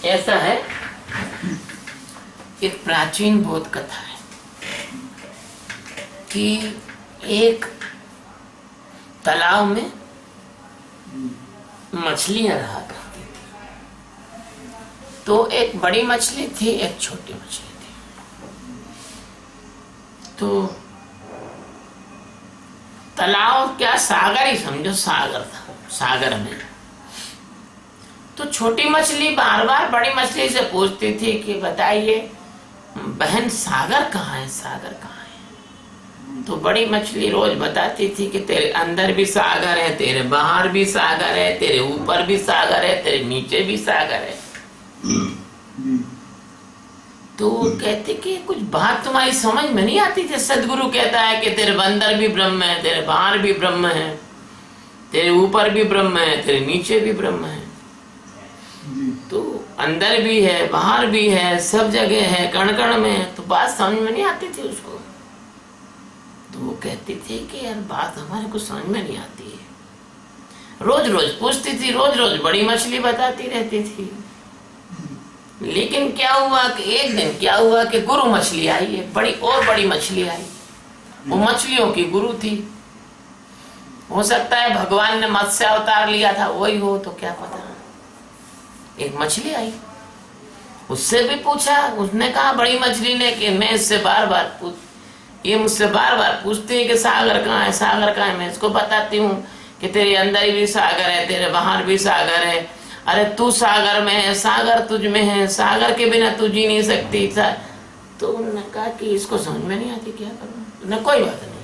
ऐसा है, एक प्राचीन बोध कथा है कि एक तालाब में मछलियां रहा करती थी। तो एक बड़ी मछली थी, एक छोटी मछली थी। तो तालाब क्या, सागर ही समझो, सागर था। सागर में तो छोटी मछली बार बार बड़ी मछली से पूछती थी कि बताइए बहन, सागर कहाँ है, सागर कहाँ है। तो बड़ी मछली रोज बताती थी कि तेरे अंदर भी सागर है, तेरे बाहर भी सागर है, तेरे ऊपर भी सागर है, तेरे नीचे भी सागर है। तो कहते कि कुछ बात तुम्हारी समझ में नहीं आती थी। सदगुरु कहता है कि तेरे अंदर भी ब्रह्म है, तेरे बाहर भी ब्रह्म है, तेरे ऊपर भी ब्रह्म है, तेरे नीचे भी ब्रह्म है। तो अंदर भी है, बाहर भी है, सब जगह है, कण कण में है। तो बात समझ में नहीं आती थी उसको। तो वो कहती थी कि यार बात हमारे को समझ में नहीं आती है। रोज रोज पूछती थी, रोज रोज बड़ी मछली बताती रहती थी। लेकिन क्या हुआ कि एक दिन क्या हुआ कि गुरु मछली आई, एक बड़ी और बड़ी मछली आई। वो मछलियों की गुरु थी। हो सकता है भगवान ने मत्स्य अवतार लिया था, वही हो, तो क्या पता। एक मछली आई, उससे भी पूछा। उसने कहा बड़ी मछली ने कि मैं इससे बार बार ये मुझसे बार बार पूछती है कि सागर कहाँ है, सागर कहाँ है। मैं इसको बताती हूँ कि तेरे अंदर भी सागर है, तेरे बाहर भी सागर है। अरे तू सागर में है, सागर तुझ में है, सागर के बिना तू जी नहीं सकती था। तो उन्होंने कहा कि इसको समझ में नहीं आती, क्या करूँ। न कोई बात नहीं,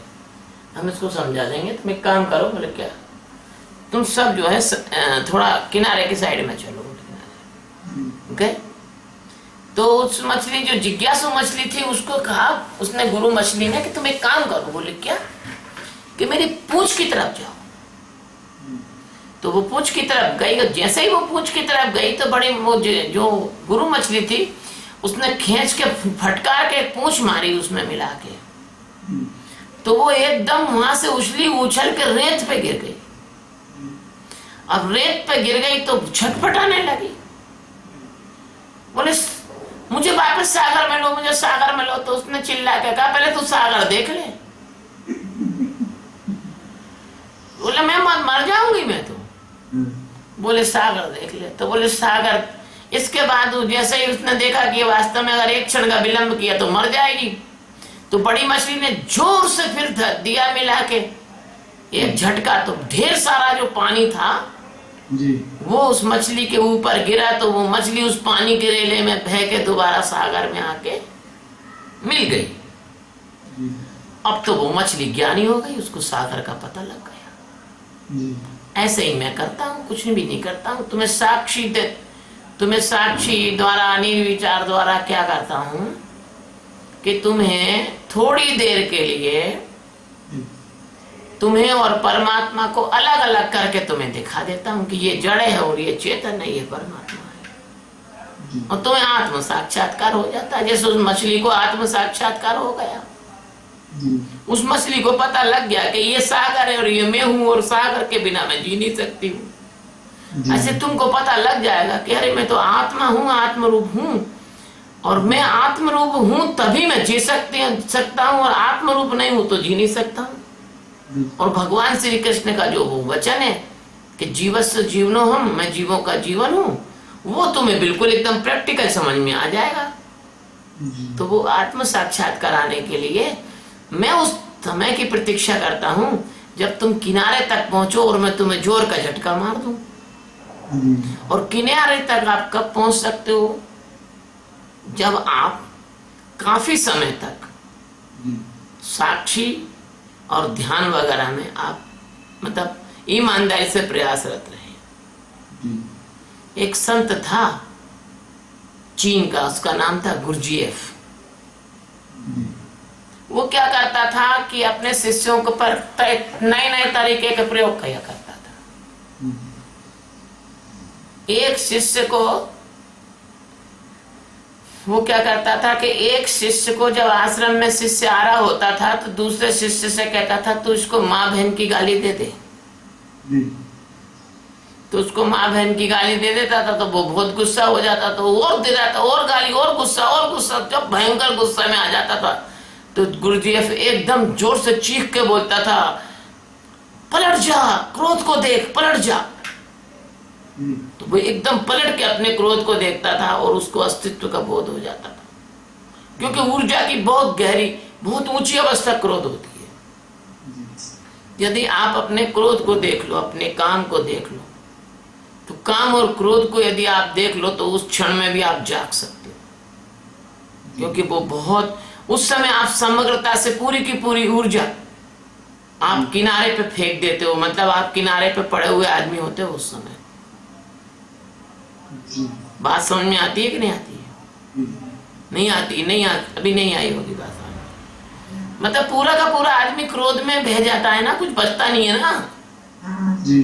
हम इसको समझा देंगे। तुम एक काम करो। बोले क्या? तुम सब जो है थोड़ा किनारे की साइड में चलो। गए तो उस मछली, जो जिज्ञासु मछली थी, उसको कहा, उसने गुरु मछली ने कि तुम एक काम करो। बोले क्या? कि मेरी पूंछ की तरफ जाओ। तो वो पूंछ की तरफ गई। और जैसे ही वो पूंछ की तरफ गई तो बड़ी वो जो गुरु मछली थी, उसने खींच के फटकार के पूंछ मारी उसमें मिला के। तो वो एकदम वहां से उछल के रेत पे गिर गई। अब रेत पे गिर गई तो छटपटाने लगी। बोले मुझे वापस सागर में लो, मुझे सागर में लो। तो उसने चिल्ला के कहा पहले तू सागर देख ले। बोले मैं मर जाऊंगी मैं तो। बोले सागर देख ले। तो बोले सागर। इसके बाद जैसे ही उसने देखा कि वास्तव में अगर एक क्षण का विलंब किया तो मर जाएगी, तो बड़ी मछली ने जोर से फिर दिया मिला के एक झटका। तो ढेर सारा जो पानी था जी, वो उस मछली के ऊपर गिरा। तो वो मछली उस पानी के रेले में बह के दोबारा सागर में आके मिल गई। अब तो वो मछली ज्ञानी हो गई, उसको सागर का पता लग गया जी। ऐसे ही मैं करता हूँ, कुछ भी नहीं करता हूँ। तुम्हें साक्षी द्वारा, निर्विचार द्वारा क्या करता हूँ कि तुम्हें थोड़ी देर के लिए तुम्हें और परमात्मा को अलग अलग करके तुम्हें दिखा देता हूँ कि ये जड़ है और ये चेतन है, ये परमात्मा है। और तुम्हें आत्म साक्षात्कार हो जाता है। जैसे उस मछली को आत्म साक्षात्कार हो गया। उस मछली को पता लग गया कि ये सागर है और ये मैं हूँ, और सागर के बिना मैं जी नहीं सकती हूँ। ऐसे तुमको पता लग जाएगा कि अरे मैं तो आत्मा हूँ, आत्मरूप हूँ, और मैं आत्मरूप हूँ तभी मैं जी सकता हूँ, और आत्मरूप नहीं हूँ तो जी नहीं सकता हूँ। और भगवान श्री कृष्ण का जो वो वचन है कि जीवस्य जीवनो हम, मैं जीवों का जीवन हूँ, वो तुम्हें बिल्कुल एकदम प्रैक्टिकल समझ में आ जाएगा। तो वो आत्म साक्षात्कार आने के लिए मैं उस समय की प्रतीक्षा करता हूँ जब तुम किनारे तक पहुंचो और मैं तुम्हें जोर का झटका मार दूं। और किनारे तक आप कब पहुंच सकते हो? जब आप काफी समय तक साक्षी और ध्यान वगैरह में आप मतलब ईमानदारी से प्रयासरत रहे। एक संत था चीन का, उसका नाम था गुरजीएफ। वो क्या करता था कि अपने शिष्यों के पर नए नए तरीके के प्रयोग किया करता था। एक शिष्य को वो क्या करता था कि एक शिष्य को जब आश्रम में शिष्य आ रहा होता था तो दूसरे शिष्य से कहता था तू इसको माँ बहन की गाली दे दे। तो उसको माँ बहन की गाली दे देता था तो वो बहुत गुस्सा हो जाता था, और दे देता और गाली और गुस्सा। जब भयंकर गुस्सा में आ जाता था तो गुरुजी एकदम जोर से चीख के बोलता था, पलट जा, क्रोध को देख, पलट जा। तो वो एकदम पलट के अपने क्रोध को देखता था और उसको अस्तित्व का बोध हो जाता था, क्योंकि ऊर्जा की बहुत गहरी, बहुत ऊंची अवस्था क्रोध होती है। यदि आप अपने क्रोध को देख लो, अपने काम को देख लो, तो काम और क्रोध को यदि आप देख लो तो उस क्षण में भी आप जाग सकते हो, क्योंकि वो बहुत, उस समय आप समग्रता से पूरी की पूरी ऊर्जा आप किनारे पे फेंक देते हो। मतलब आप किनारे पे पड़े हुए आदमी होते हो उस समय। बात समझ में आती है कि नहीं आती है? नहीं आती, अभी नहीं आई होगी बात। मतलब पूरा का पूरा आदमी क्रोध में बह जाता है ना, कुछ बचता नहीं है ना जी।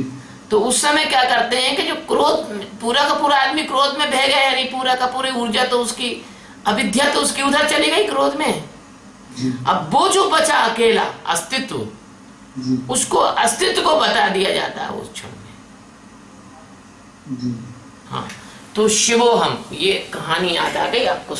तो उस समय क्या करते हैं कि जो क्रोध, पूरा का पूरा आदमी क्रोध में बह गया, यानी पूरा का पूरी ऊर्जा तो उसकी, अविद्या तो उसकी उधर चली गई क्रोध में। अब वो जो बचा अकेला अस्तित्व, उसको अस्तित्व को बता दिया जाता है उस क्षण में। हाँ, तो शिवोहम, ये कहानी याद आ गई आपको?